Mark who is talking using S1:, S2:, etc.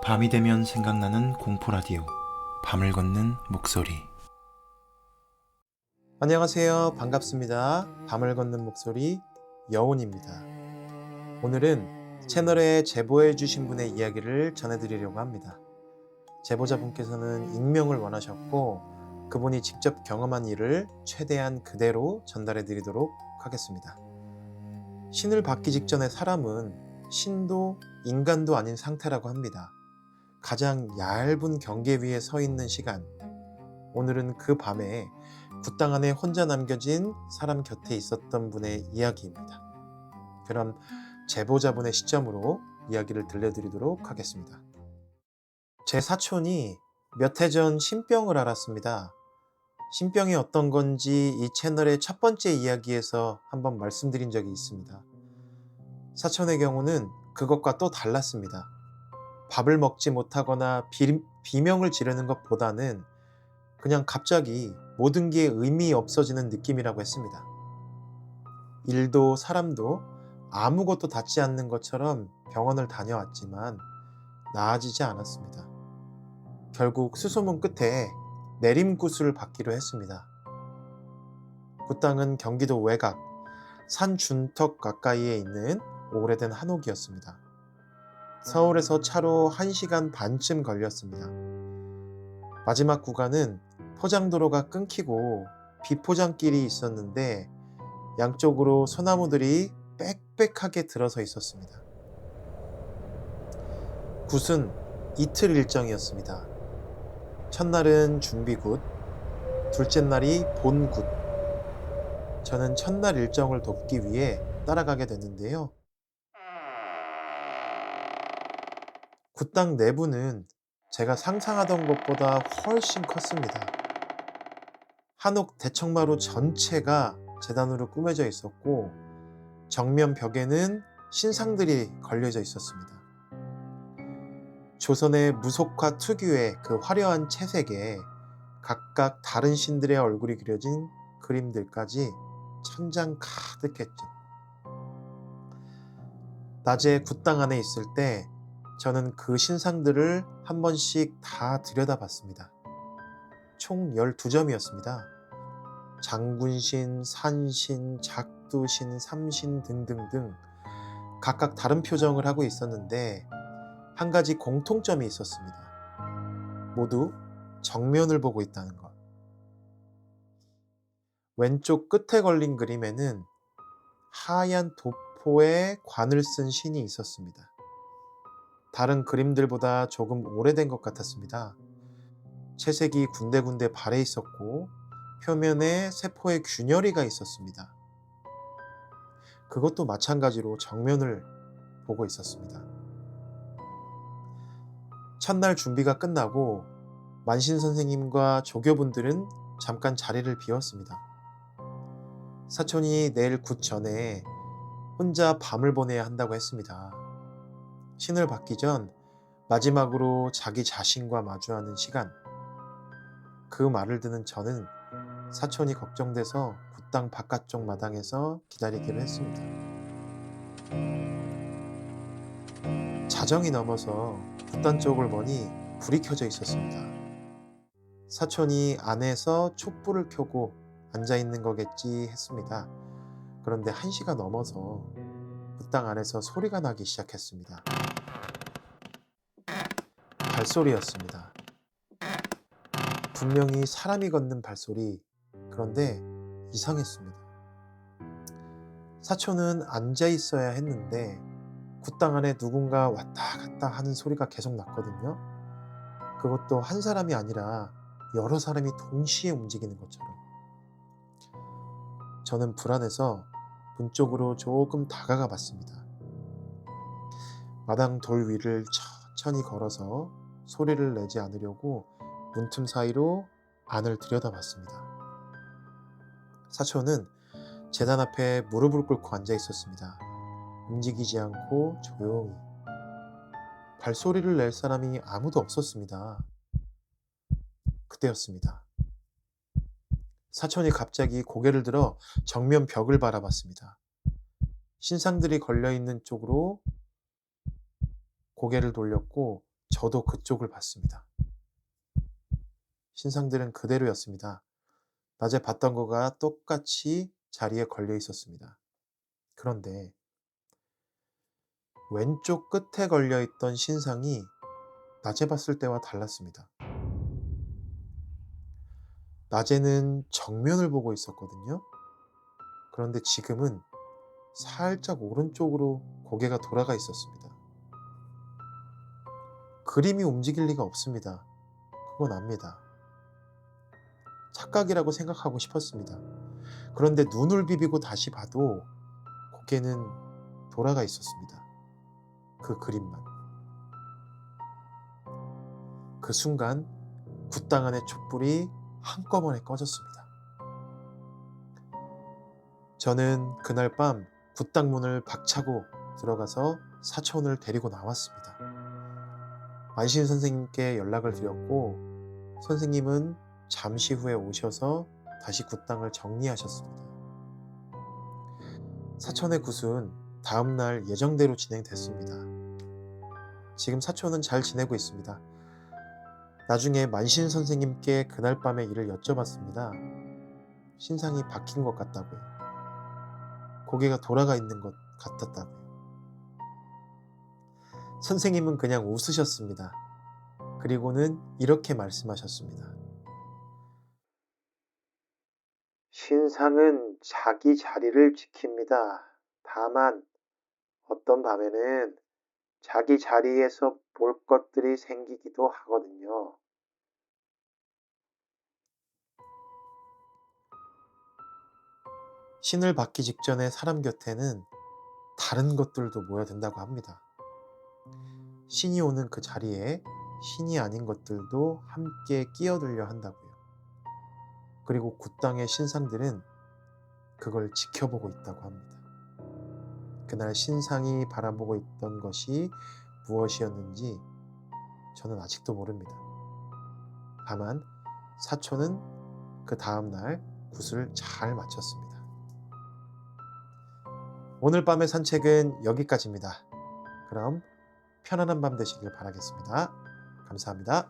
S1: 밤이 되면 생각나는 공포라디오 밤을 걷는 목소리.
S2: 안녕하세요. 반갑습니다. 밤을 걷는 목소리 여운입니다. 오늘은 채널에 제보해 주신 분의 이야기를 전해드리려고 합니다. 제보자분께서는 익명을 원하셨고 그분이 직접 경험한 일을 최대한 그대로 전달해 드리도록 하겠습니다. 신을 받기 직전의 사람은 신도 인간도 아닌 상태라고 합니다. 가장 얇은 경계 위에 서 있는 시간, 오늘은 그 밤에 굿당 안에 혼자 남겨진 사람 곁에 있었던 분의 이야기입니다. 그럼 제보자분의 시점으로 이야기를 들려드리도록 하겠습니다. 제 사촌이 몇 해 전 신병을 앓았습니다. 신병이 어떤 건지 이 채널의 첫 번째 이야기에서 한번 말씀드린 적이 있습니다. 사촌의 경우는 그것과 또 달랐습니다. 밥을 먹지 못하거나 비명을 지르는 것보다는 그냥 갑자기 모든 게 의미 없어지는 느낌이라고 했습니다. 일도 사람도 아무것도 닿지 않는 것처럼 병원을 다녀왔지만 나아지지 않았습니다. 결국 수소문 끝에 내림굿을 받기로 했습니다. 굿당은 경기도 외곽, 산 준턱 가까이에 있는 오래된 한옥이었습니다. 서울에서 차로 1시간 반쯤 걸렸습니다. 마지막 구간은 포장도로가 끊기고 비포장길이 있었는데 양쪽으로 소나무들이 빽빽하게 들어서 있었습니다. 굿은 이틀 일정이었습니다. 첫날은 준비굿, 둘째 날이 본굿. 저는 첫날 일정을 돕기 위해 따라가게 됐는데요. 굿당 내부는 제가 상상하던 것보다 훨씬 컸습니다. 한옥 대청마루 전체가 재단으로 꾸며져 있었고 정면 벽에는 신상들이 걸려져 있었습니다. 조선의 무속화 특유의 그 화려한 채색에 각각 다른 신들의 얼굴이 그려진 그림들까지 천장 가득했죠. 낮에 굿당 안에 있을 때 저는 그 신상들을 한 번씩 다 들여다봤습니다. 총 12점이었습니다. 장군신, 산신, 작두신, 삼신 등등등 각각 다른 표정을 하고 있었는데 한 가지 공통점이 있었습니다. 모두 정면을 보고 있다는 것. 왼쪽 끝에 걸린 그림에는 하얀 도포에 관을 쓴 신이 있었습니다. 다른 그림들보다 조금 오래된 것 같았습니다. 채색이 군데군데 발해 있었고 표면에 세포의 균열이가 있었습니다. 그것도 마찬가지로 정면을 보고 있었습니다. 첫날 준비가 끝나고 만신 선생님과 조교분들은 잠깐 자리를 비웠습니다. 사촌이 내일 굿 전에 혼자 밤을 보내야 한다고 했습니다. 신을 받기 전 마지막으로 자기 자신과 마주하는 시간. 그 말을 듣는 저는 사촌이 걱정돼서 굿당 바깥쪽 마당에서 기다리기로 했습니다. 자정이 넘어서 굿당 쪽을 보니 불이 켜져 있었습니다. 사촌이 안에서 촛불을 켜고 앉아있는 거겠지 했습니다. 그런데 1시가 넘어서 굿당 안에서 소리가 나기 시작했습니다. 발소리였습니다. 분명히 사람이 걷는 발소리. 그런데 이상했습니다. 사촌은 앉아 있어야 했는데 굿당 안에 누군가 왔다 갔다 하는 소리가 계속 났거든요. 그것도 한 사람이 아니라 여러 사람이 동시에 움직이는 것처럼. 저는 불안해서 문 쪽으로 조금 다가가 봤습니다. 마당 돌 위를 천천히 걸어서 소리를 내지 않으려고 문틈 사이로 안을 들여다봤습니다. 사촌은 제단 앞에 무릎을 꿇고 앉아 있었습니다. 움직이지 않고 조용히. 발소리를 낼 사람이 아무도 없었습니다. 그때였습니다. 사촌이 갑자기 고개를 들어 정면 벽을 바라봤습니다. 신상들이 걸려있는 쪽으로 고개를 돌렸고 저도 그쪽을 봤습니다. 신상들은 그대로였습니다. 낮에 봤던 거가 똑같이 자리에 걸려 있었습니다. 그런데 왼쪽 끝에 걸려 있던 신상이 낮에 봤을 때와 달랐습니다. 낮에는 정면을 보고 있었거든요. 그런데 지금은 살짝 오른쪽으로 고개가 돌아가 있었습니다. 그림이 움직일 리가 없습니다. 그건 압니다. 착각이라고 생각하고 싶었습니다. 그런데 눈을 비비고 다시 봐도 고개는 돌아가 있었습니다. 그 그림만. 그 순간 굿당 안의 촛불이 한꺼번에 꺼졌습니다. 저는 그날 밤 굿당 문을 박차고 들어가서 사촌을 데리고 나왔습니다. 만신 선생님께 연락을 드렸고 선생님은 잠시 후에 오셔서 다시 굿당을 정리하셨습니다. 사촌의 굿은 다음날 예정대로 진행됐습니다. 지금 사촌은 잘 지내고 있습니다. 나중에 만신 선생님께 그날 밤의 일을 여쭤봤습니다. 신상이 바뀐 것 같다고요. 고개가 돌아가 있는 것 같았다고요. 선생님은 그냥 웃으셨습니다. 그리고는 이렇게 말씀하셨습니다. 신상은 자기 자리를 지킵니다. 다만 어떤 밤에는 자기 자리에서 볼 것들이 생기기도 하거든요. 신을 받기 직전에 사람 곁에는 다른 것들도 모여든다고 합니다. 신이 오는 그 자리에 신이 아닌 것들도 함께 끼어들려 한다고요. 그리고 굿당의 신상들은 그걸 지켜보고 있다고 합니다. 그날 신상이 바라보고 있던 것이 무엇이었는지 저는 아직도 모릅니다. 다만 사촌은 그 다음날 굿을 잘 마쳤습니다. 오늘 밤의 산책은 여기까지입니다. 그럼 편안한 밤 되시길 바라겠습니다. 감사합니다.